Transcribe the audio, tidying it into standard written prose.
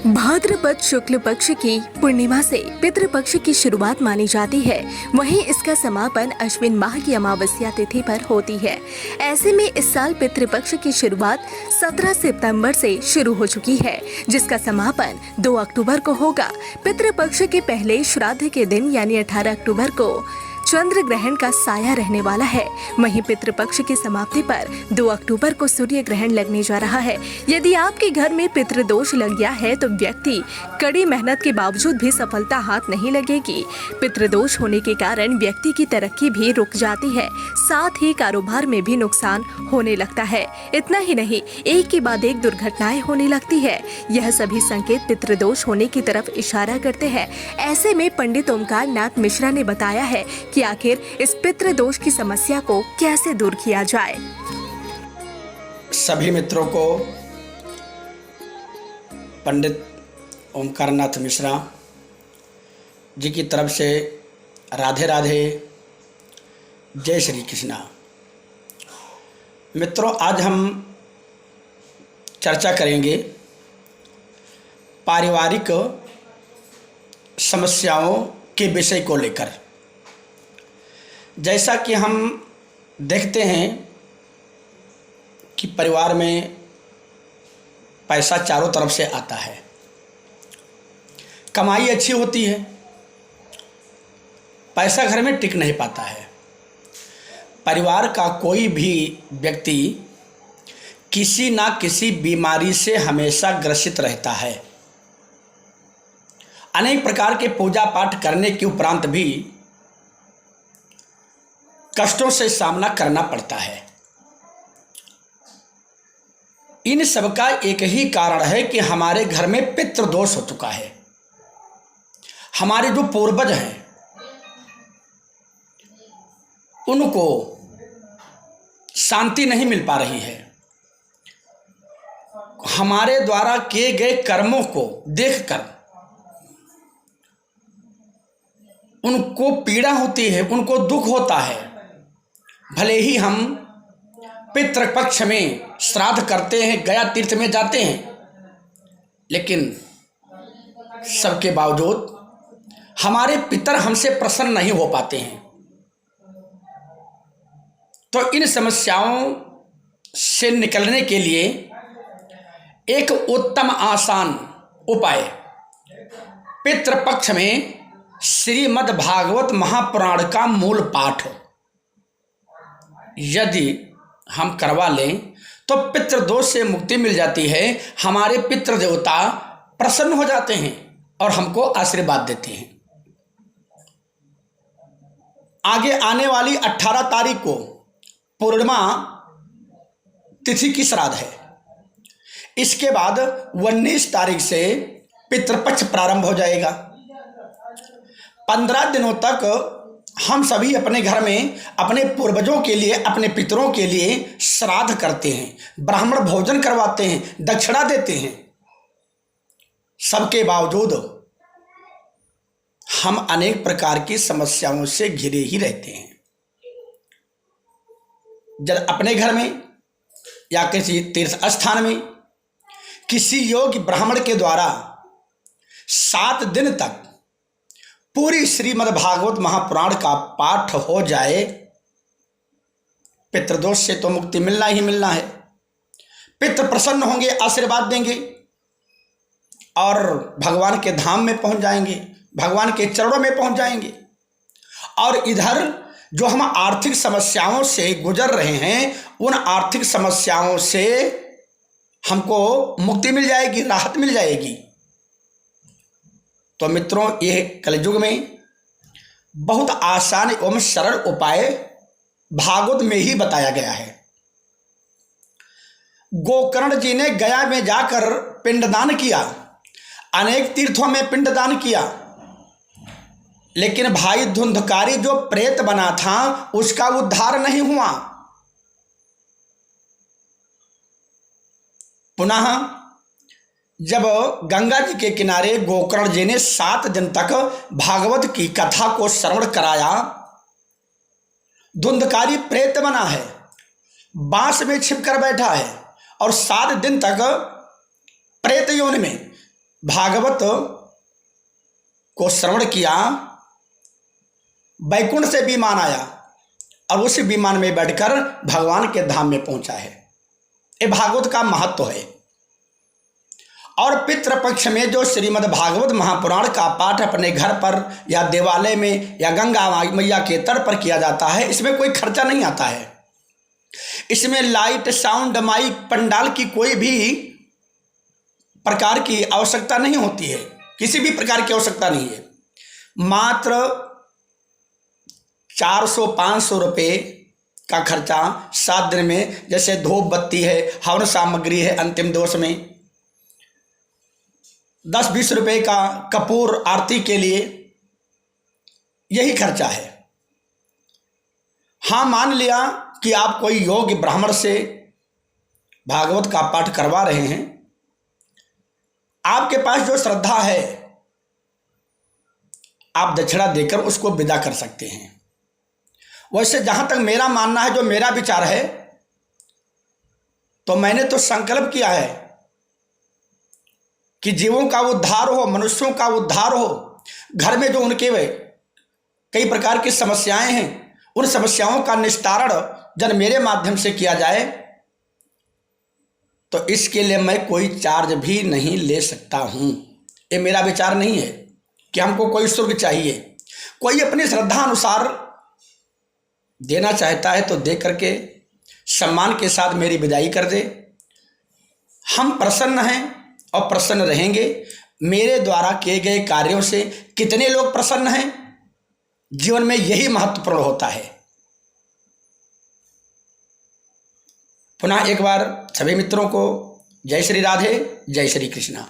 भाद्रपद शुक्ल पक्ष की पूर्णिमा से पितृपक्ष की शुरुआत मानी जाती है। वहीं इसका समापन अश्विन माह की अमावस्या तिथि पर होती है। ऐसे में इस साल पितृपक्ष की शुरुआत 17 सितंबर से शुरू हो चुकी है, जिसका समापन 2 अक्टूबर को होगा। पितृपक्ष के पहले श्राद्ध के दिन यानी 18 अक्टूबर को चंद्र ग्रहण का साया रहने वाला है। वहीं पितृपक्ष की समाप्ति पर 2 अक्टूबर को सूर्य ग्रहण लगने जा रहा है। यदि आपके घर में पितृदोष लग गया है तो व्यक्ति कड़ी मेहनत के बावजूद भी सफलता हाथ नहीं लगेगी। पितृदोष होने के कारण व्यक्ति की तरक्की भी रुक जाती है, साथ ही कारोबार में भी नुकसान होने लगता है। इतना ही नहीं, एक के बाद एक दुर्घटनाएं होने लगती है। यह सभी संकेत पितृदोष होने की तरफ इशारा करते हैं। ऐसे में पंडित ओमकार नाथ मिश्रा ने बताया है कि आखिर इस पितृदोष की समस्या को कैसे दूर किया जाए। सभी मित्रों को पंडित ओमकार नाथ मिश्रा जी की तरफ से राधे राधे, जय श्री कृष्णा। मित्रों, आज हम चर्चा करेंगे पारिवारिक समस्याओं के विषय को लेकर। जैसा कि हम देखते हैं कि परिवार में पैसा चारों तरफ से आता है, कमाई अच्छी होती है, पैसा घर में टिक नहीं पाता है। परिवार का कोई भी व्यक्ति किसी ना किसी बीमारी से हमेशा ग्रसित रहता है। अनेक प्रकार के पूजा पाठ करने के उपरांत भी कष्टों से सामना करना पड़ता है। इन सब का एक ही कारण है कि हमारे घर में पितृदोष हो चुका है। हमारे जो पूर्वज हैं उनको शांति नहीं मिल पा रही है। हमारे द्वारा किए गए कर्मों को देखकर उनको पीड़ा होती है, उनको दुख होता है। भले ही हम पितृपक्ष में श्राद्ध करते हैं, गया तीर्थ में जाते हैं, लेकिन सबके बावजूद हमारे पितर हमसे प्रसन्न नहीं हो पाते हैं। तो इन समस्याओं से निकलने के लिए एक उत्तम आसान उपाय पितृपक्ष में श्रीमद् भागवत महापुराण का मूल पाठ यदि हम करवा लें तो पितृदोष से मुक्ति मिल जाती है। हमारे पितृ देवता प्रसन्न हो जाते हैं और हमको आशीर्वाद देते हैं। आगे आने वाली 18 तारीख को पूर्णिमा तिथि की श्राद्ध है। इसके बाद 19 तारीख से पितृपक्ष प्रारंभ हो जाएगा। 15 दिनों तक हम सभी अपने घर में अपने पूर्वजों के लिए, अपने पितरों के लिए श्राद्ध करते हैं, ब्राह्मण भोजन करवाते हैं, दक्षिणा देते हैं। सबके बावजूद हम अनेक प्रकार की समस्याओं से घिरे ही रहते हैं। जब अपने घर में या किसी तीर्थ स्थान में किसी योग्य ब्राह्मण के द्वारा 7 दिन तक पूरी श्रीमद् भागवत महापुराण का पाठ हो जाए, पितृदोष से तो मुक्ति मिलना ही मिलना है। पितृ प्रसन्न होंगे, आशीर्वाद देंगे और भगवान के धाम में पहुंच जाएंगे, भगवान के चरणों में पहुंच जाएंगे। और इधर जो हम आर्थिक समस्याओं से गुजर रहे हैं, उन आर्थिक समस्याओं से हमको मुक्ति मिल जाएगी, राहत मिल जाएगी। तो मित्रों, यह कलयुग में बहुत आसान एवं सरल उपाय भागवत में ही बताया गया है। गोकर्ण जी ने गया में जाकर पिंडदान किया, अनेक तीर्थों में पिंडदान किया, लेकिन भाई धुंधकारी जो प्रेत बना था उसका उद्धार नहीं हुआ। पुनः जब गंगा जी के किनारे गोकर्ण जी ने 7 दिन तक भागवत की कथा को श्रवण कराया, धुंधकारी प्रेत बना है, बांस में छिपकर बैठा है और 7 दिन तक प्रेत योनि में भागवत को श्रवण किया, बैकुंठ से विमान आया, अब उस विमान में बैठकर भगवान के धाम में पहुंचा है। ये भागवत का महत्व है। और पितृपक्ष में जो श्रीमद् भागवत महापुराण का पाठ अपने घर पर या देवालय में या गंगा मैया के तट पर किया जाता है, इसमें कोई खर्चा नहीं आता है। इसमें लाइट, साउंड, माइक, पंडाल की कोई भी प्रकार की आवश्यकता नहीं होती है, किसी भी प्रकार की आवश्यकता नहीं है। मात्र 400-500 रुपये का खर्चा 7 दिन में, जैसे धूप बत्ती है, हवन सामग्री है, अंतिम दिवस में 10-20 रुपये का कपूर आरती के लिए, यही खर्चा है। हाँ, मान लिया कि आप कोई योग्य ब्राह्मण से भागवत का पाठ करवा रहे हैं, आपके पास जो श्रद्धा है आप दक्षिणा देकर उसको विदा कर सकते हैं। वैसे जहां तक मेरा मानना है, जो मेरा विचार है, तो मैंने तो संकल्प किया है कि जीवों का उद्धार हो, मनुष्यों का उद्धार हो। घर में जो उनके कई प्रकार की समस्याएं हैं, उन समस्याओं का निस्तारण जब मेरे माध्यम से किया जाए, तो इसके लिए मैं कोई चार्ज भी नहीं ले सकता हूं। ये मेरा विचार नहीं है कि हमको कोई शुल्क चाहिए। कोई अपनी श्रद्धा अनुसार देना चाहता है तो दे करके सम्मान के साथ मेरी विदाई कर दे। हम प्रसन्न हैं और प्रसन्न रहेंगे। मेरे द्वारा किए गए कार्यों से कितने लोग प्रसन्न हैं, जीवन में यही महत्वपूर्ण होता है। पुनः एक बार सभी मित्रों को जय श्री राधे, जय श्री कृष्णा।